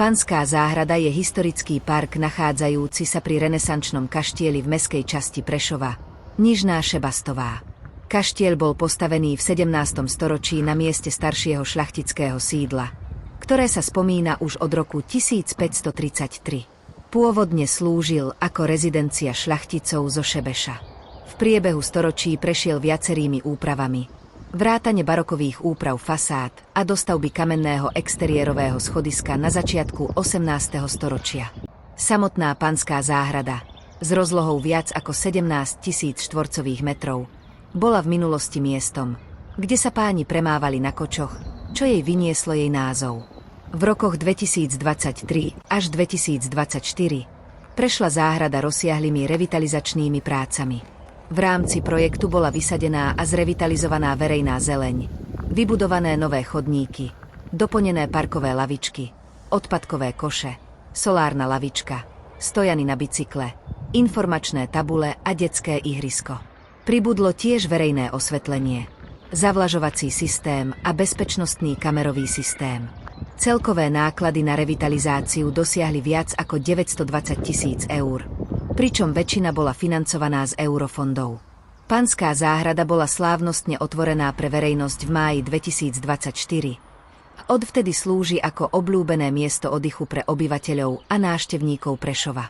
Panská záhrada je historický park nachádzajúci sa pri renesančnom kaštieli v mestskej časti Prešova, Nižná Šebastová. Kaštiel bol postavený v 17. storočí na mieste staršieho šľachtického sídla, ktoré sa spomína už od roku 1533. Pôvodne slúžil ako rezidencia šľachticov zo Šebeša. V priebehu storočí prešiel viacerými úpravami, vrátane barokových úprav fasád a dostavby kamenného exteriérového schodiska na začiatku 18. storočia. Samotná Panská záhrada, s rozlohou viac ako 17 000 štvorcových metrov, bola v minulosti miestom, kde sa páni premávali na kočoch, čo jej vynieslo jej názov. V rokoch 2023 až 2024 prešla záhrada rozsiahlymi revitalizačnými prácami. V rámci projektu bola vysadená a zrevitalizovaná verejná zeleň, vybudované nové chodníky, doplnené parkové lavičky, odpadkové koše, solárna lavička, stojany na bicykle, informačné tabule a detské ihrisko. Pribudlo tiež verejné osvetlenie, zavlažovací systém a bezpečnostný kamerový systém. Celkové náklady na revitalizáciu dosiahli viac ako 920 000 eur, pričom väčšina bola financovaná z eurofondov. Panská záhrada bola slávnostne otvorená pre verejnosť v máji 2024 a odvtedy slúži ako obľúbené miesto oddychu pre obyvateľov a návštevníkov Prešova.